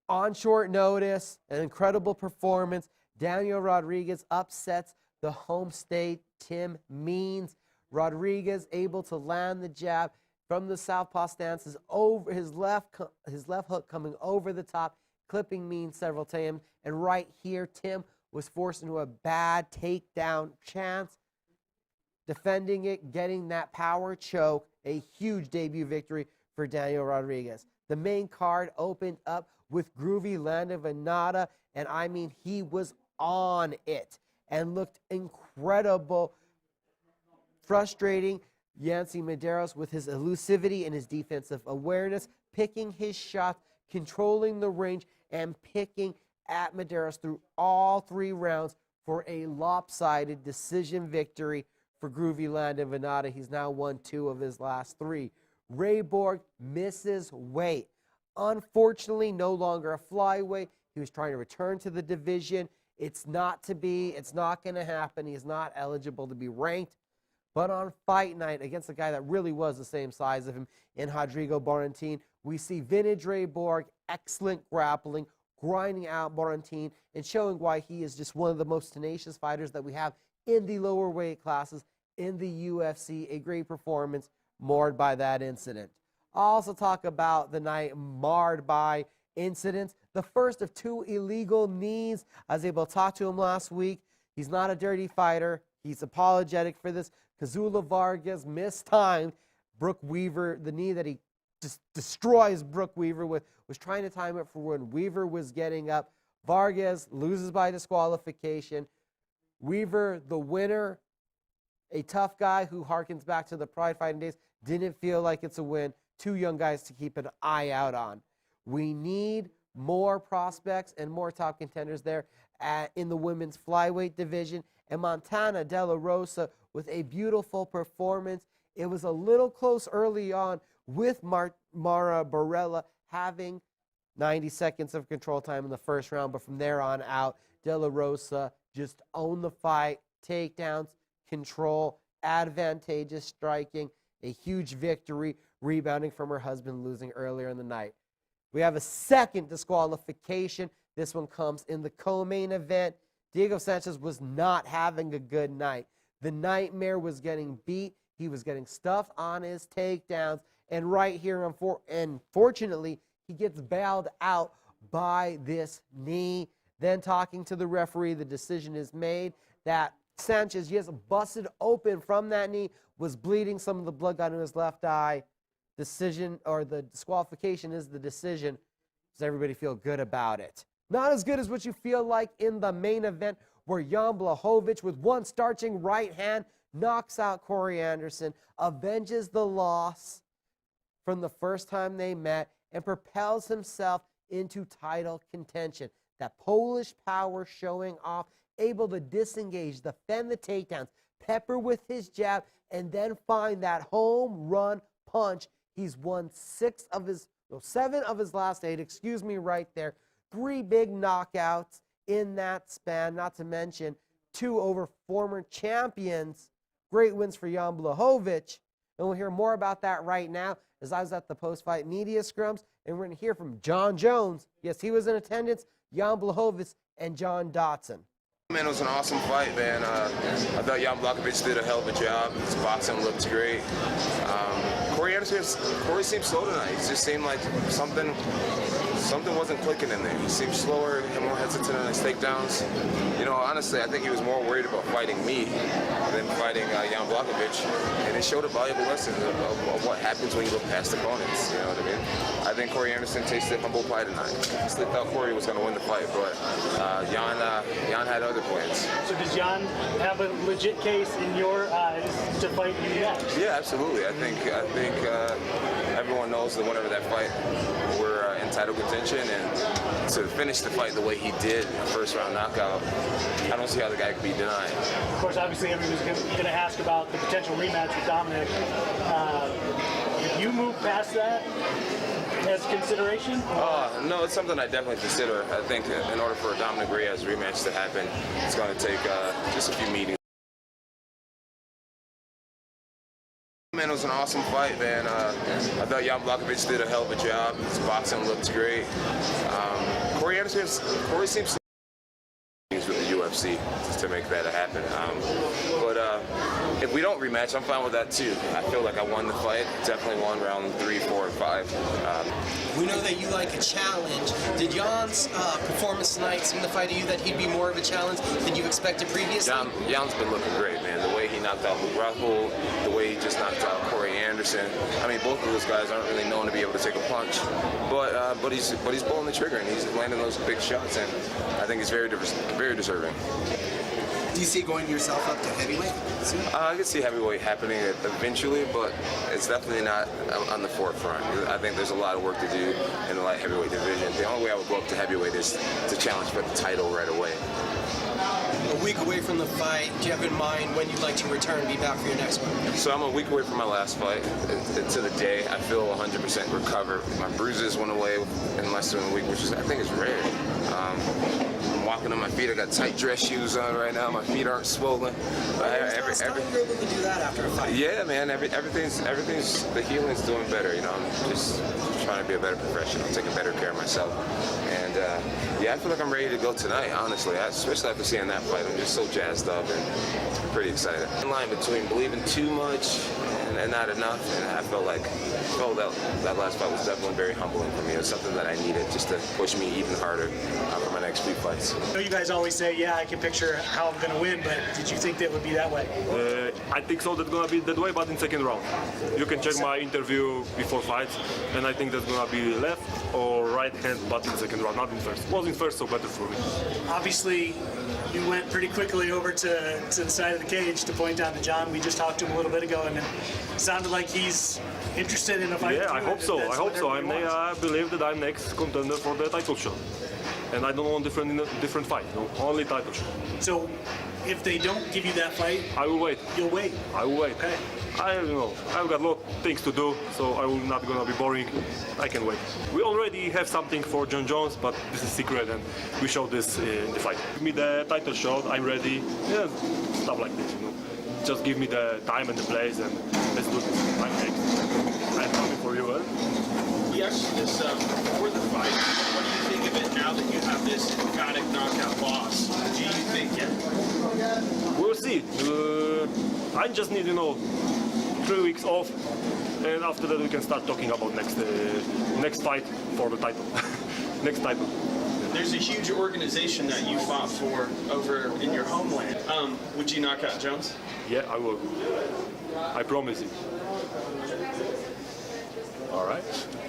On short notice, an incredible performance. Daniel Rodriguez upsets the home state Tim Means. Rodriguez able to land the jab, from the southpaw stance, is over his left hook coming over the top, clipping Mean several times. And right here, Tim was forced into a bad takedown chance, defending it, getting that power choke, a huge debut victory for Daniel Rodriguez. The main card opened up with groovy Landavanada, and I mean, he was on it and looked incredible. Frustrating Yancy Medeiros with his elusivity and his defensive awareness, picking his shots, controlling the range, and picking at Medeiros through all 3 rounds for a lopsided decision victory for Groovy Landavanada. He's now won 2 of his last 3. Ray Borg misses weight. Unfortunately, no longer a flyweight. He was trying to return to the division. It's not going to happen. He's not eligible to be ranked. But on fight night, against a guy that really was the same size of him in Rodrigo Borantin, we see vintage Ray Borg, excellent grappling, grinding out Borantin, and showing why he is just one of the most tenacious fighters that we have in the lower weight classes in the UFC. A great performance marred by that incident. I'll also talk about the night marred by incidents. The first of 2 illegal knees. I was able to talk to him last week. He's not a dirty fighter. He's apologetic for this. Kazula Vargas mistimed Brooke Weaver. The knee that he just destroys Brooke Weaver with was trying to time it for when Weaver was getting up. Vargas loses by disqualification. Weaver, the winner, a tough guy who harkens back to the Pride Fighting days, didn't feel like it's a win. 2 young guys to keep an eye out on. We need more prospects and more top contenders there in the women's flyweight division. And Montana De La Rosa with a beautiful performance. It was a little close early on with Mara Barella having 90 seconds of control time in the first round. But from there on out, De La Rosa just owned the fight. Takedowns, control, advantageous striking, a huge victory, rebounding from her husband losing earlier in the night. We have a second disqualification. This one comes in the co-main event. Diego Sanchez was not having a good night. The Nightmare was getting beat. He was getting stuffed on his takedowns. And right here, unfortunately, he gets bailed out by this knee. Then talking to the referee, the decision is made that Sanchez, yes, busted open from that knee, was bleeding. Some of the blood got in his left eye. Decision, or the disqualification is the decision. Does everybody feel good about it? Not as good as what you feel like in the main event, where Jan Blachowicz, with one starching right hand, knocks out Corey Anderson, avenges the loss from the first time they met, and propels himself into title contention. That Polish power showing off, able to disengage, defend the takedowns, pepper with his jab, and then find that home run punch. He's won 7 of his last 8, right there. 3 big knockouts in that span, not to mention 2 over former champions. Great wins for Jan Blachowicz. And we'll hear more about that right now, as I was at the post-fight media scrums, and we're going to hear from John Jones. Yes, he was in attendance, Jan Blachowicz, and John Dotson. Man, it was an awesome fight, man. I thought Jan Blachowicz did a hell of a job. His boxing looked great. Corey seemed slow tonight. It just seemed like something wasn't clicking in there. He seemed slower, more hesitant on his takedowns. You know, honestly, I think he was more worried about fighting me than fighting Jan Blachowicz. And it showed a valuable lesson of what happens when you look past opponents. You know what I mean? I think Corey Anderson tasted humble pie tonight. I still thought Corey was going to win the fight, but Jan had other plans. So does Jan have a legit case in your eyes to fight you next? Yeah, absolutely. I think everyone knows the winner of that fight, we're in title contention, and to finish the fight the way he did, a first-round knockout, I don't see how the guy could be denied. Of course, obviously, everyone's going to ask about the potential rematch with Dominic. If you move past that as consideration? No, it's something I definitely consider. I think in order for a Dominic Reyes rematch to happen, it's going to take just a few meetings. Man, it was an awesome fight, man. I thought Jan Blachowicz did a hell of a job. His boxing looked great. Corey seems to with the UFC to make that happen. If we don't rematch, I'm fine with that too. I feel like I won the fight. Definitely won round 3, 4, and 5. We know that you like a challenge. Did Jan's performance tonight seem to fight to you that he'd be more of a challenge than you expected previously? Jan's been looking great, man. The way he knocked out Luke Rockhold, the way he just knocked out Corey Anderson. I mean, both of those guys aren't really known to be able to take a punch, but he's pulling the trigger and he's landing those big shots, and I think he's very deserving. Do you see going yourself up to heavyweight soon? I could see heavyweight happening eventually, but it's definitely not on the forefront. I think there's a lot of work to do in the light heavyweight division. The only way I would go up to heavyweight is to challenge for the title right away. A week away from the fight, do you have in mind when you'd like to return and be back for your next one? So I'm a week away from my last fight. To the day, I feel 100% recovered. My bruises went away in less than a week, which I think is rare. I'm walking on my feet. I got tight dress shoes on right now. My feet aren't swollen. You're able to do that after a fight. Yeah, man. Everything's the healing's doing better. You know, I'm just trying to be a better professional, taking better care of myself. And yeah, I feel like I'm ready to go tonight. Honestly, especially after seeing that fight, I'm just so jazzed up and pretty excited. In line between believing too much and not enough, and I felt that last fight was definitely very humbling for me. It was something that I needed just to push me even harder for my next few fights. I know you guys always say, yeah, I can picture how I'm going to win, but did you think that would be that way? I think so, that's going to be that way, but in second round. You can check my interview before fights, and I think that's going to be left or right hand, but in second round, not in first. It was in first, so better for me. Obviously, you went pretty quickly over to the side of the cage to point down to Jan. We just talked to him a little bit ago, and it sounded like he's interested in a fight. Yeah, I hope so. I believe that I'm next contender for the title shot. And I don't want different fight, only title shot. So, if they don't give you that fight, I will wait. You'll wait. I will wait. Okay. I've got a lot of things to do, so I'm not gonna be boring. I can wait. We already have something for John Jones, but this is secret, and we show this in the fight. Give me the title shot. I'm ready. Yeah, stuff like this. Just give me the time and the place, and let's do this. I'm coming for you. Yes, this before the fight. What do you think of it now that you have this emphatic knockout loss? Do you think We'll see. I just need 3 weeks off, and after that we can start talking about next fight for the title. Next title. There's a huge organization that you fought for over in your homeland. Would you knock out Jones? Yeah, I will. I promise you. All right.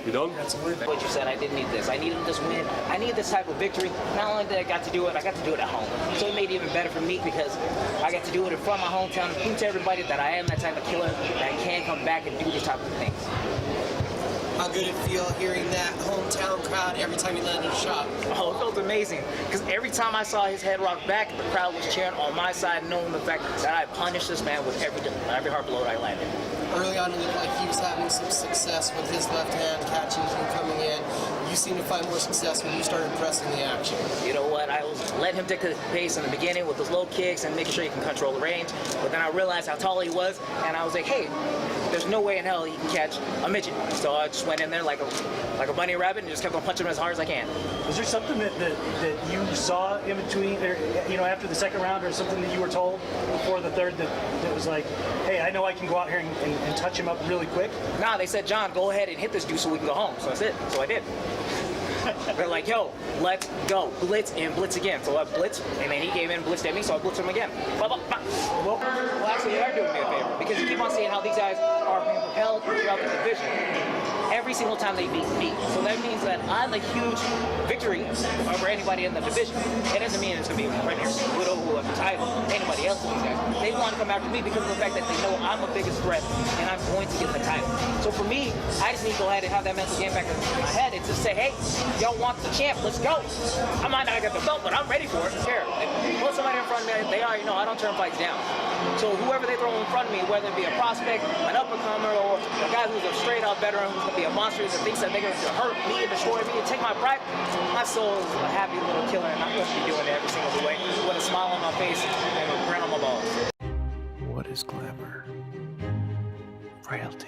You done? What you said, I didn't need this. I needed this win. I needed this type of victory. Not only did I got to do it, I got to do it at home. So it made it even better for me because I got to do it in front of my hometown and prove to everybody that I am that type of killer that can come back and do these type of things. How good it feel hearing that hometown crowd every time he landed a shot? Oh, it felt amazing. Because every time I saw his head rock back, the crowd was cheering on my side, knowing the fact that I punished this man with every hard blow that I landed. Early on, it looked like he was having some success with his left hand catching and coming in. You seem to find more success when you started pressing the action. You know what? I was letting him dictate the pace in the beginning with those low kicks and making sure he can control the range. But then I realized how tall he was, and I was like, hey, there's no way in hell he can catch a midget. So I just went in there like a bunny rabbit and just kept on punching him as hard as I can. Was there something that you saw in between, or after the second round, or something that you were told before the third that was like, hey, I know I can go out here and touch him up really quick? Nah, they said, John, go ahead and hit this dude so we can go home. So that's it. So I did. They're like, yo, let's go. Blitz and blitz again. So I blitzed, and then he gave in, blitzed at me, so I blitzed him again. Well, actually, they are doing me a favor, because you keep on seeing how these guys are being propelled throughout the division every single time they beat me. So that means that I'm a huge victory over anybody in the division. It doesn't mean it's going to be right here, Widow, who has the title, anybody else of these guys. They want to come after me because of the fact that they know I'm the biggest threat, and I'm going to get the title. So for me, I just need to go ahead and have that mental game back in my head and just say, hey, y'all want the champ, let's go. I might not get the belt, but I'm ready for it. Here, put somebody in front of me, they already know I don't turn fights down. So whoever they throw in front of me, whether it be a prospect, an up-and-comer, or a guy who's a straight-up veteran who's going to be a monster that thinks that they're going to hurt me and destroy me and take my pride, my soul is a happy little killer, and I'm going to be doing it every single way with a smile on my face and a grin on my balls. What is glamour? Frailty.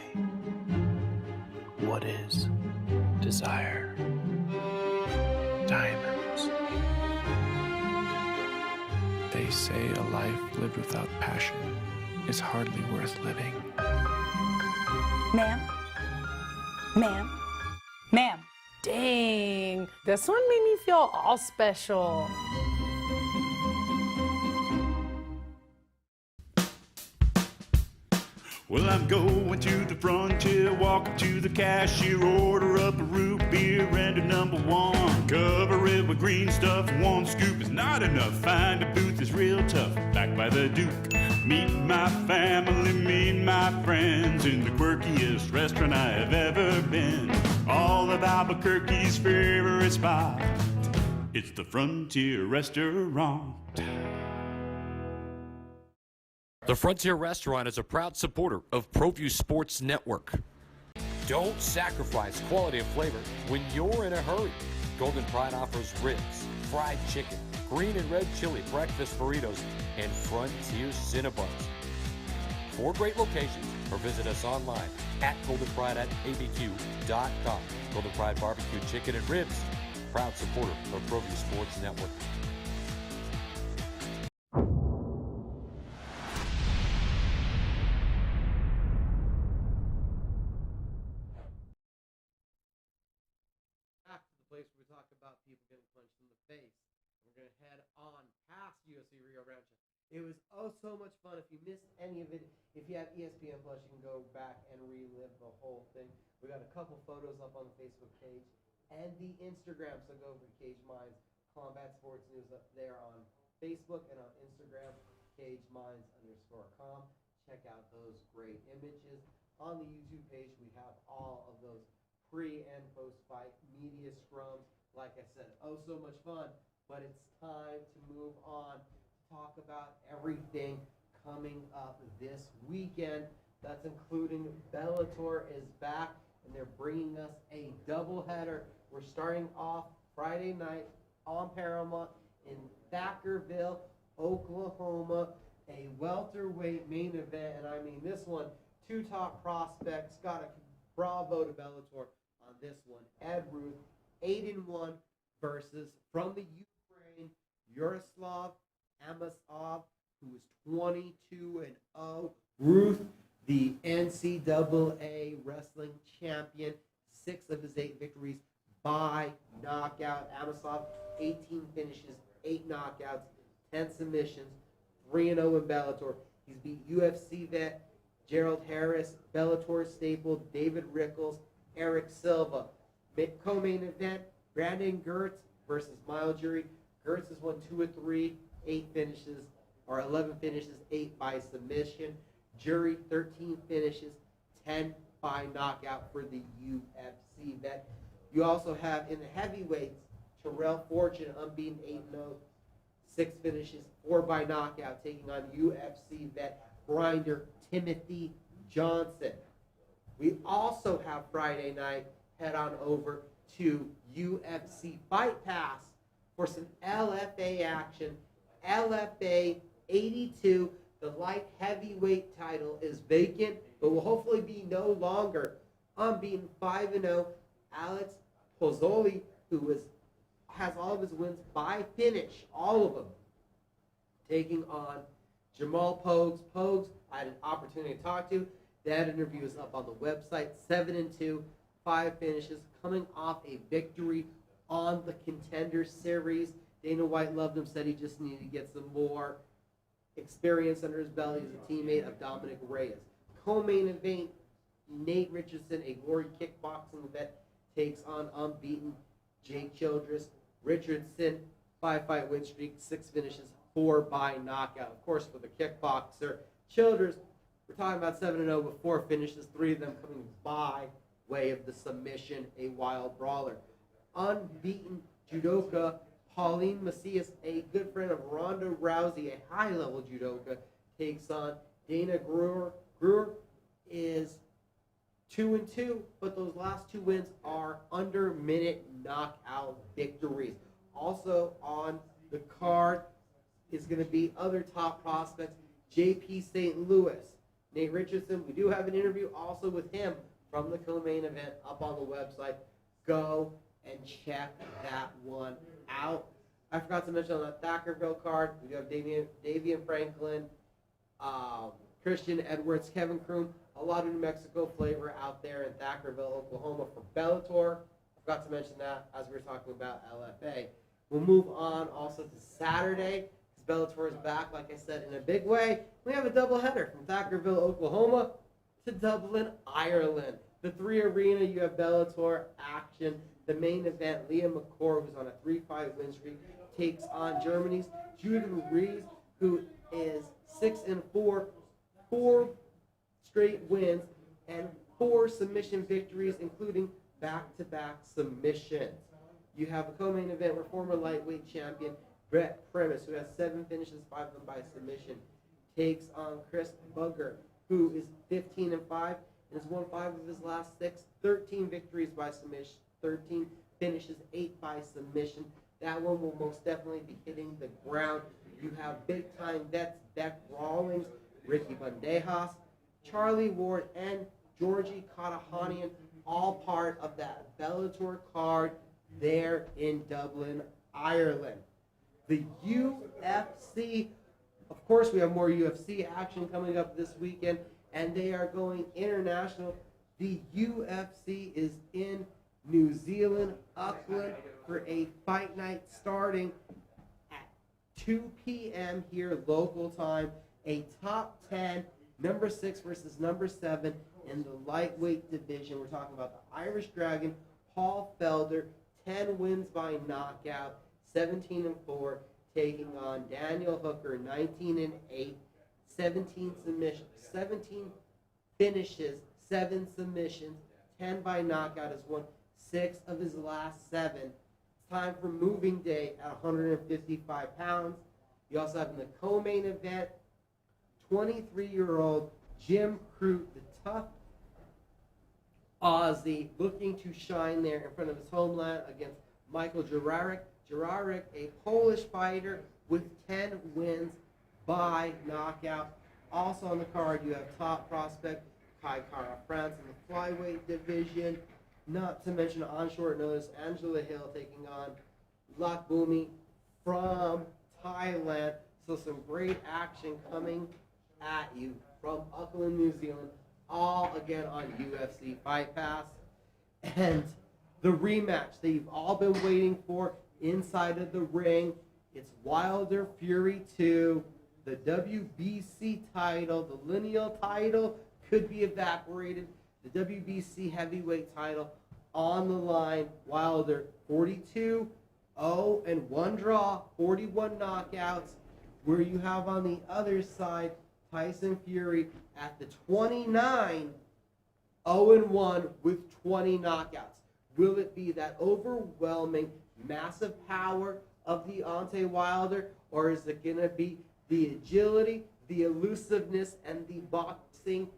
What is desire? Diamonds. They say a life lived without passion is hardly worth living. Ma'am? Ma'am? Ma'am? Dang, this one made me feel all special. Well, I'm going to the frontier, walk up to the cashier, order up a root beer and a number one. Cover it with green stuff, one scoop is not enough. Find a booth is real tough, back by the Duke. Meet my family, meet my friends in the quirkiest restaurant I have ever been. All of Albuquerque's favorite spot, it's the Frontier Restaurant. The Frontier Restaurant is a proud supporter of ProView Sports Network. Don't sacrifice quality and flavor when you're in a hurry. Golden Pride offers ribs, fried chicken, green and red chili breakfast burritos, and Frontier Cinnabons. 4 great locations, or visit us online at goldenpride@abq.com. Golden Pride Barbecue Chicken and Ribs, proud supporter of ProView Sports Network. Back to the place where we talk about people getting punched in the face. We're going to head on past UFC Rio Rancho. It was oh so much fun. If you missed any of it, if you have ESPN Plus, you can go back and relive the whole thing. We got a couple photos up on the Facebook page and the Instagram, so go over to Cage Minds Combat Sports News up there on Facebook and on Instagram, CageMinds_com. Check out those great images. On the YouTube page, we have all of those pre- and post-fight media scrums. Like I said, oh so much fun, but it's time to move on to talk about everything coming up this weekend. That's including Bellator is back, and they're bringing us a doubleheader. We're starting off Friday night on Paramount in Thackerville, Oklahoma, a welterweight main event, and I mean this one, 2 top prospects. Got a bravo to Bellator on this one. Ed Ruth, 8-1 versus from the Ukraine, Yaroslav Amosov, who is 22-0. Ruth, the NCAA wrestling champion, 6 of his 8 victories by knockout. Amosov, 18 finishes, 8 knockouts, 10 submissions, 3-0 in Bellator. He's beat UFC vet Gerald Harris, Bellator staple David Rickles, Eric Silva. Co-main event, Brandon Gertz versus Miles Jury. Gertz has won 2 of 3, 8 finishes, or 11 finishes, 8 by submission. Jury, 13 finishes, 10 by knockout for the UFC vet. You also have in the heavyweights, Terrell Fortune, unbeaten 8-0, 6 finishes, 4 by knockout, taking on UFC vet grinder Timothy Johnson. We also have Friday night, head on over to UFC Fight Pass for some LFA action. LFA 82, the light heavyweight title is vacant, but will hopefully be no longer. Unbeaten 5-0, Alex Pozzoli, who has all of his wins by finish, all of them, taking on Jamal Pogues. Pogues, I had an opportunity to talk to. That interview is up on the website. 7-2, 5 finishes, coming off a victory on the Contender Series. Dana White loved him, said he just needed to get some more experience under his belt. He's a teammate of Dominic Reyes. Co-main event, Nate Richardson, a Glory Kickboxing vet, takes on unbeaten Jake Childress. Richardson, 5-fight win streak, 6 finishes, 4 by knockout. Of course, for the kickboxer, Childress, we're talking about 7-0 with 4 finishes, 3 of them coming by way of the submission, a wild brawler. Unbeaten judoka Pauline Macias, a good friend of Ronda Rousey, a high-level judoka, takes on Dana Gruer. Gruer is 2-2, but those last 2 wins are under-minute knockout victories. Also on the card is going to be other top prospects, JP St. Louis. Nate Richardson, we do have an interview also with him from the co-main event up on the website. Go and check that one out. I forgot to mention on that Thackerville card, we do have Davian Franklin, Christian Edwards, Kevin Kroom, a lot of New Mexico flavor out there in Thackerville, Oklahoma for Bellator. I forgot to mention that as we were talking about LFA. We'll move on also to Saturday, because Bellator is back, like I said, in a big way. We have a doubleheader from Thackerville, Oklahoma to Dublin, Ireland. The 3 arena, you have Bellator action. The main event, Liam McCord, who's on a 3-5 win streak, takes on Germany's Judah Ruiz, who is 6-4, 4 straight wins, and 4 submission victories, including back-to-back submissions. You have a co-main event where former lightweight champion Brett Premise, who has 7 finishes, 5 of them by submission, takes on Chris Bugger, who is 15-5 and has won 5 of his last 6, 13 victories by submission, 13 finishes, 8 by submission. That one will most definitely be hitting the ground. You have big-time vets Beck Rawlings, Ricky Bandejas, Charlie Ward, and Georgie Katahanian, all part of that Bellator card there in Dublin, Ireland. The UFC, of course, we have more UFC action coming up this weekend, and they are going international. The UFC is in New Zealand, Auckland, for a fight night starting at 2 p.m. here local time. A top 10, number 6 versus number 7 in the lightweight division. We're talking about the Irish Dragon, Paul Felder, 10 wins by knockout, 17-4, taking on Daniel Hooker, 19-8, 17 submissions, 17 finishes, 7 submissions, 10 by knockout, has won 6 of his last 7. It's time for moving day at 155 pounds. You also have in the co-main event, 23-year-old Jim Crute, the tough Aussie, looking to shine there in front of his homeland against Michael Jurarek. Jurarek, a Polish fighter with 10 wins by knockout. Also on the card, you have top prospect Kai Kara France in the flyweight division. Not to mention on short notice, Angela Hill taking on Lakbumi from Thailand. So some great action coming at you from Auckland, New Zealand, all again on UFC Fight Pass. And the rematch that you've all been waiting for inside of the ring, it's Wilder Fury 2, the WBC title, the lineal title could be evaporated. The WBC heavyweight title on the line. Wilder 42-0 and 1 draw, 41 knockouts. Where you have on the other side Tyson Fury at the 29 0-1 with 20 knockouts. Will it be that overwhelming, massive power of Deontay Wilder, or is it going to be the agility, the elusiveness, and the boxing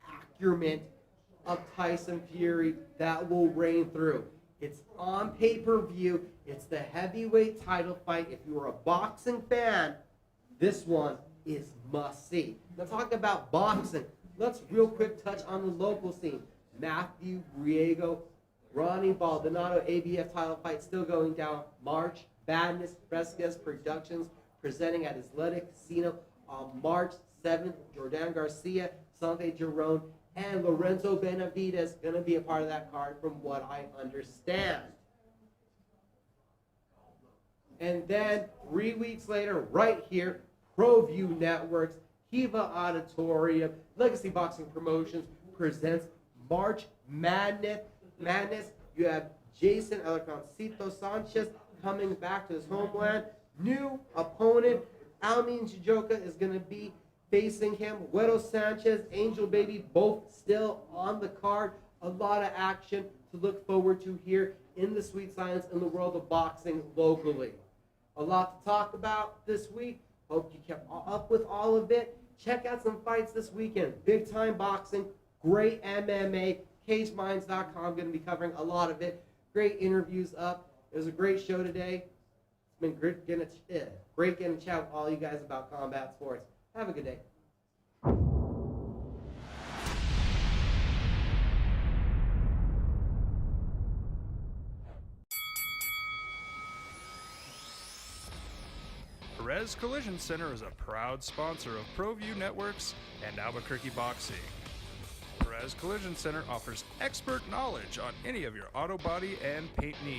acumen of Tyson Fury that will reign through? It's on pay-per-view. It's the heavyweight title fight. If you're a boxing fan, this one is must-see. Now, talk about boxing. Let's real quick touch on the local scene. Matthew Griego, Ronnie Baldonado, ABF title fight still going down. March Madness Fresquez Productions presenting at Athletic Casino on March 7th. Jordan Garcia, Sante Giron, and Lorenzo Benavidez going to be a part of that card from what I understand. And then 3 weeks later, right here, ProView Networks, Kiva Auditorium, Legacy Boxing Promotions presents March Madness. You have Jason Alarconcito Sanchez coming back to his homeland. New opponent, Almin Jijoka is going to be facing him. Guero Sanchez, Angel Baby, both still on the card. A lot of action to look forward to here in the sweet science in the world of boxing locally. A lot to talk about this week. Hope you kept up with all of it. Check out some fights this weekend. Big time boxing, great MMA. CageMinds.com going to be covering a lot of it. Great interviews up. It was a great show today. It's been great getting to chat with all you guys about combat sports. Have a good day. Perez Collision Center is a proud sponsor of ProView Networks and Albuquerque Boxing. Perez Collision Center offers expert knowledge on any of your auto body and paint needs.